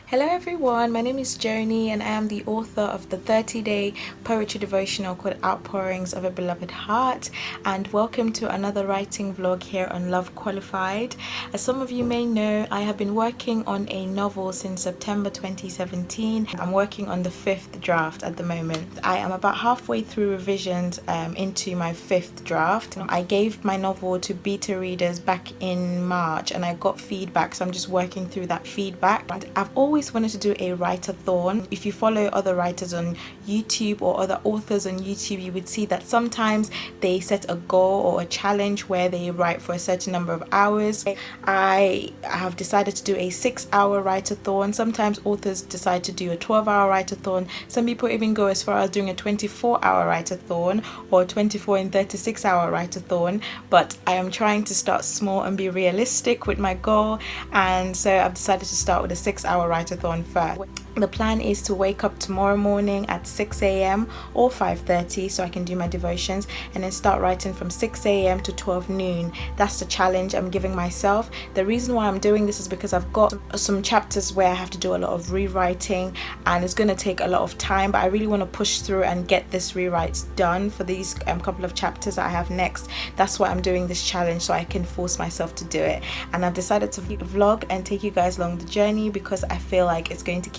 Hello everyone, my name is Joanny and I am the author of the 30-day poetry devotional called Outpourings of a Beloved Heart, and welcome to another writing vlog here on Love Qualified. As some of you may know, I have been working on a novel since September 2017. I'm working on the 5th draft at the moment. I am about halfway through revisions into my 5th draft. I gave my novel to beta readers back in March and I got feedback, so I'm just working through that feedback. And I've always wanted to do a writeathon. If you follow other writers on YouTube or other authors on YouTube, you would see that sometimes they set a goal or a challenge where they write for a certain number of hours. I have decided to do a 6-hour writeathon. Sometimes authors decide to do a 12-hour writeathon. Some people even go as far as doing a 24-hour writeathon or 24 and 36-hour writeathon, but I am trying to start small and be realistic with my goal, and so I've decided to start with a 6-hour writeathon first. The plan is to wake up tomorrow morning at 6 a.m. or 5:30 so I can do my devotions, and then start writing from 6 a.m. to 12 noon. That's the challenge I'm giving myself. The reason why I'm doing this is because I've got some chapters where I have to do a lot of rewriting and it's going to take a lot of time, but I really want to push through and get this rewrites done for these couple of chapters that I have next. That's why I'm doing this challenge, so I can force myself to do it. And I've decided to vlog and take you guys along the journey because I feel like it's going to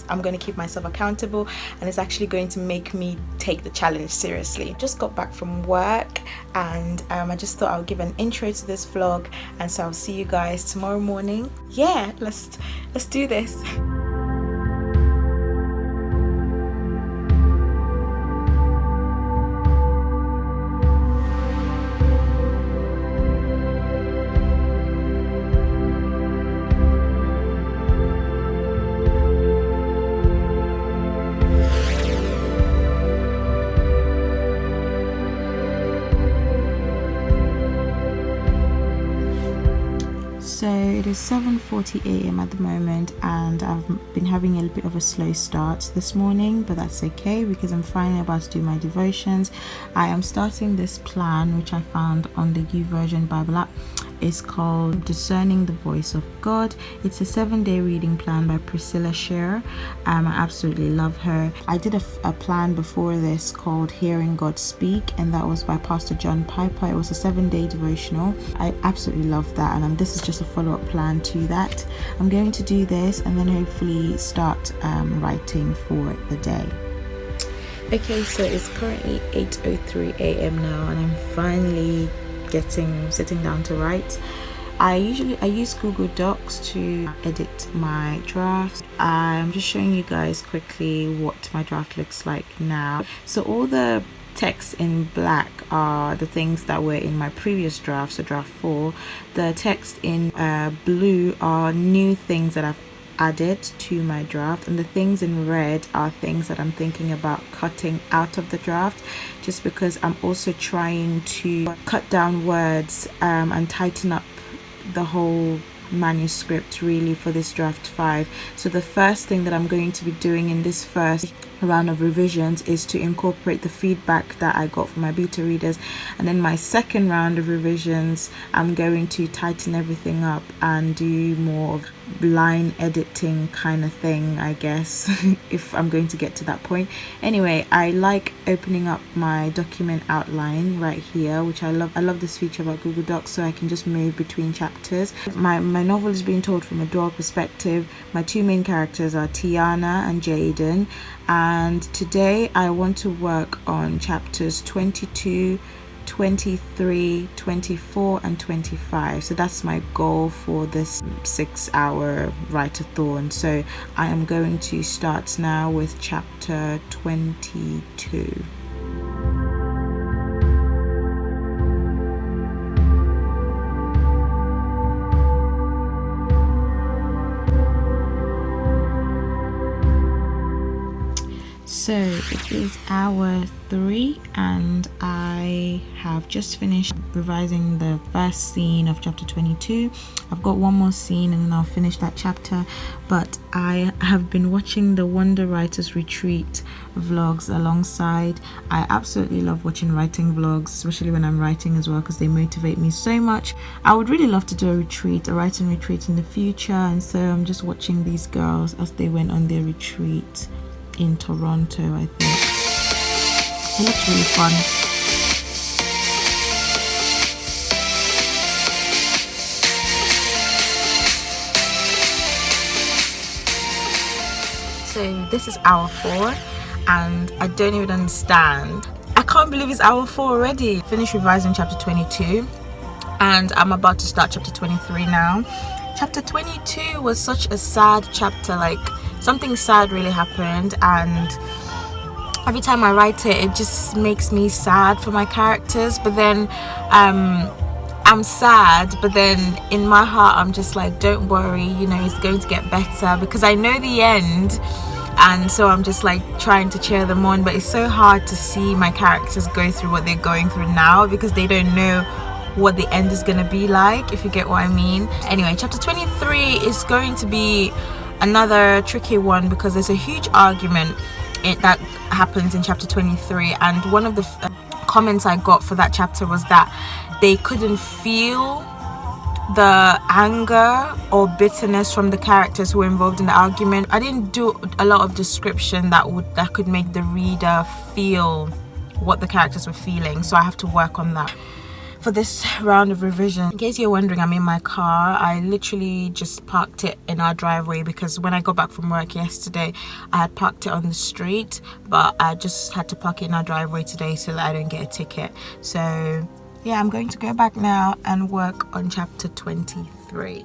I'm going to keep myself accountable, and it's actually going to make me take the challenge seriously. Just got back from work and I just thought I'll give an intro to this vlog, and so I'll see you guys tomorrow morning. Yeah, let's do this. So it is 7:40 a.m. at the moment, and I've been having a little bit of a slow start this morning, but that's okay because I'm finally about to do my devotions. I am starting this plan which I found on the YouVersion Bible app. It's called Discerning the Voice of God. It's a 7-day reading plan by Priscilla Scherer. I absolutely love her. I did a plan before this called Hearing God Speak, and that was by Pastor John Piper. It was a 7-day devotional. I absolutely love that, and this is just a follow-up plan to that. I'm going to do this and then hopefully start writing for the day. Okay, so it's currently 8:03 a.m. now, and I'm finally sitting down to write. I use Google Docs to edit my drafts. I'm just showing you guys quickly what my draft looks like now. So all the text in black are the things that were in my previous draft, so draft 4. The text in blue are new things that I've added to my draft, and the things in red are things that I'm thinking about cutting out of the draft, just because I'm also trying to cut down words and tighten up the whole manuscript really for this draft 5. So the first thing that I'm going to be doing in this first round of revisions is to incorporate the feedback that I got from my beta readers, and then my second round of revisions I'm going to tighten everything up and do more of line editing kind of thing, I guess, if I'm going to get to that point. Anyway, I like opening up my document outline right here, which I love this feature about Google Docs, so I can just move between chapters. My novel is being told from a dual perspective. My two main characters are Tiana and Jaden, and today I want to work on chapters 22, 23, 24 and 25. So that's my goal for this 6-hour writeathon. So I am going to start now with chapter 22. So it is hour 3 and I have just finished revising the first scene of chapter 22. I've got one more scene and then I'll finish that chapter, but I have been watching the Wonder Writers Retreat vlogs alongside. I absolutely love watching writing vlogs, especially when I'm writing as well, because they motivate me so much. I would really love to do a writing retreat in the future, and so I'm just watching these girls as they went on their retreat in Toronto, I think. It looks really fun. So this is hour 4 and I don't even understand. I can't believe it's hour 4 already. Finished revising chapter 22 and I'm about to start chapter 23 now. Chapter 22 was such a sad chapter, like something sad really happened, and every time I write it, it just makes me sad for my characters. But then I'm sad, but then in my heart I'm just like, don't worry, you know, it's going to get better, because I know the end. And so I'm just like trying to cheer them on, but it's so hard to see my characters go through what they're going through now, because they don't know what the end is going to be like, if you get what I mean. Anyway, chapter 23 is going to be another tricky one, because there's a huge argument that happens in chapter 23, and one of the comments I got for that chapter was that they couldn't feel the anger or bitterness from the characters who were involved in the argument. I didn't do a lot of description that could make the reader feel what the characters were feeling, so I have to work on that for this round of revision. In case you're wondering, I'm in my car. I literally just parked it in our driveway, because when I got back from work yesterday I had parked it on the street, but I just had to park it in our driveway today so that I don't get a ticket. So yeah, I'm going to go back now and work on chapter 23.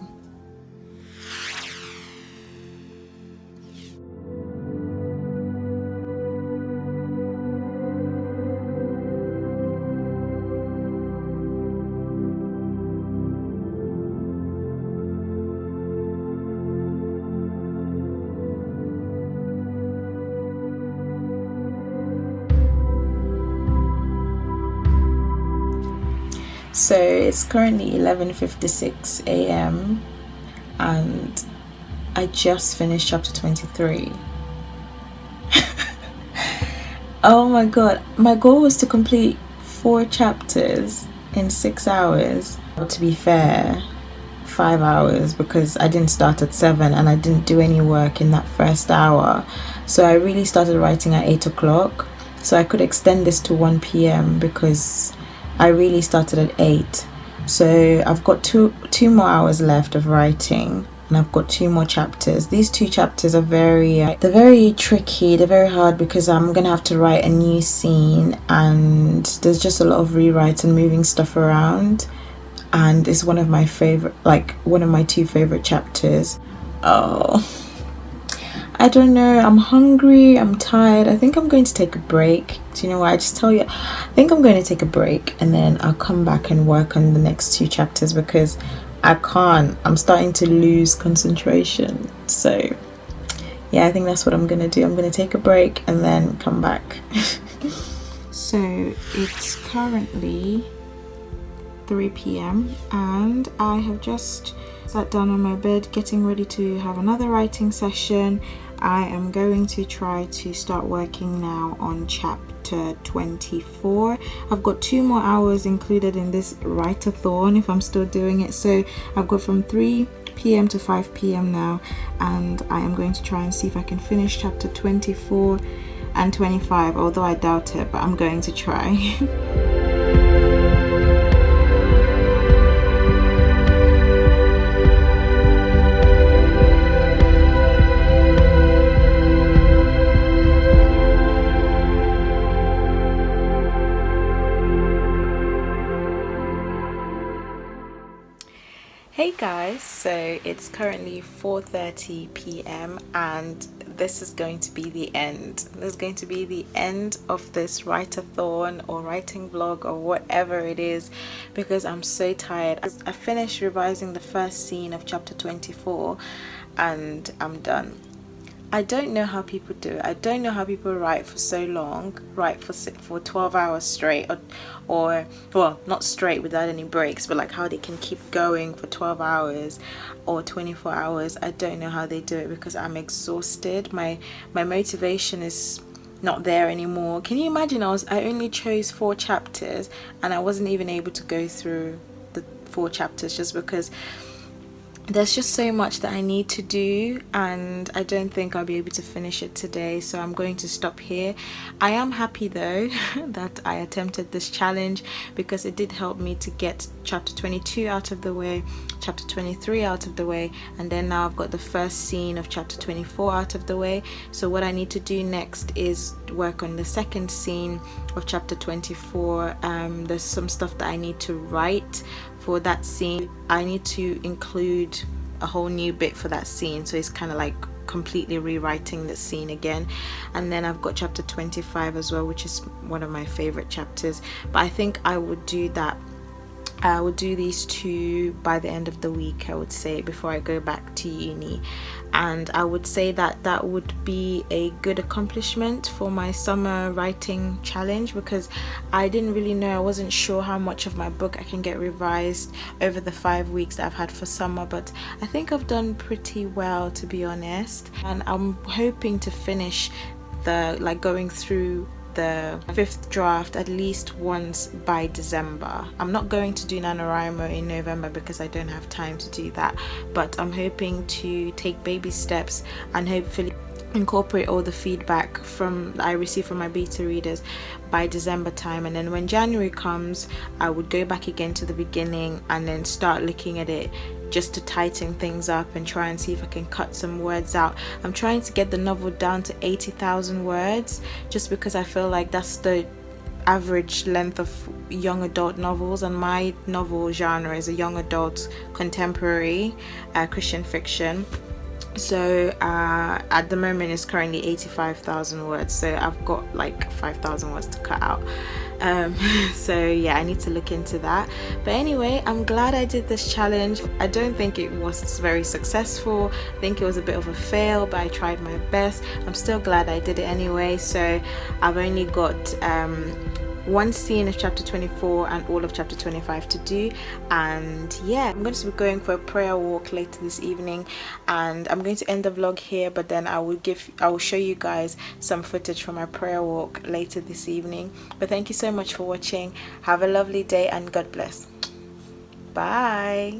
So it's currently 11:56 a.m. and I just finished chapter 23. Oh my god, my goal was to complete 4 chapters in 6 hours. To be fair, 5 hours, because I didn't start at 7 and I didn't do any work in that first hour. So I really started writing at 8 o'clock, so I could extend this to 1 p.m. because I really started at 8. So I've got two more hours left of writing, and I've got 2 more chapters. These 2 chapters are they're very tricky, they're very hard, because I'm gonna have to write a new scene, and there's just a lot of rewrites and moving stuff around, and it's one of my 2 favorite chapters. Oh, I don't know, I'm hungry, I'm tired. I think I'm going to take a break. Do you know what? I just tell you, I think I'm going to take a break and then I'll come back and work on the next 2 chapters, because I'm starting to lose concentration. So yeah, I think that's what I'm going to do. I'm going to take a break and then come back. So it's currently 3 p.m. and I have just sat down on my bed getting ready to have another writing session. I am going to try to start working now on chapter 24. I've got 2 more hours included in this writeathon if I'm still doing it. So I've got from 3 p.m. to 5 p.m. now, and I am going to try and see if I can finish chapter 24 and 25, although I doubt it, but I'm going to try. Hey guys, so it's currently 4:30 p.m. and this is going to be the end. This is going to be the end of this writeathon or writing vlog or whatever it is, because I'm so tired. I finished revising the first scene of chapter 24 and I'm done. I don't know how people do it. I don't know how people write for so long, write for 12 hours straight, or well, not straight without any breaks, but like how they can keep going for 12 hours or 24 hours. I don't know how they do it because I'm exhausted. My motivation is not there anymore. Can you imagine? I only chose 4 chapters and I wasn't even able to go through the 4 chapters just because there's just so much that I need to do, and I don't think I'll be able to finish it today, so I'm going to stop here. I am happy though that I attempted this challenge because it did help me to get chapter 22 out of the way, chapter 23 out of the way, and then now I've got the first scene of chapter 24 out of the way. So what I need to do next is work on the second scene of chapter 24. There's some stuff that I need to write for that scene. I need to include a whole new bit for that scene, so it's kind of like completely rewriting the scene again. And then I've got chapter 25 as well, which is one of my favorite chapters, but I think I would do that. I would do these 2 by the end of the week, I would say, before I go back to uni. And I would say that that would be a good accomplishment for my summer writing challenge, because I didn't really know, I wasn't sure how much of my book I can get revised over the 5 weeks that I've had for summer, but I think I've done pretty well, to be honest. And I'm hoping to finish going through the 5th draft at least once by December. I'm not going to do NaNoWriMo in November because I don't have time to do that, but I'm hoping to take baby steps and hopefully incorporate all the feedback I receive from my beta readers by December time. And then when January comes, I would go back again to the beginning and then start looking at it just to tighten things up and try and see if I can cut some words out. I'm trying to get the novel down to 80,000 words just because I feel like that's the average length of young adult novels, and my novel genre is a young adult contemporary Christian fiction. So at the moment it's currently 85,000 words, so I've got like 5,000 words to cut out. So yeah, I need to look into that. But anyway, I'm glad I did this challenge. I don't think it was very successful. I think it was a bit of a fail, but I tried my best. I'm still glad I did it anyway. So I've only got one scene of chapter 24 and all of chapter 25 to do. And yeah, I'm going to be going for a prayer walk later this evening, and I'm going to end the vlog here, but then I will show you guys some footage from my prayer walk later this evening. But thank you so much for watching. Have a lovely day and God bless. Bye.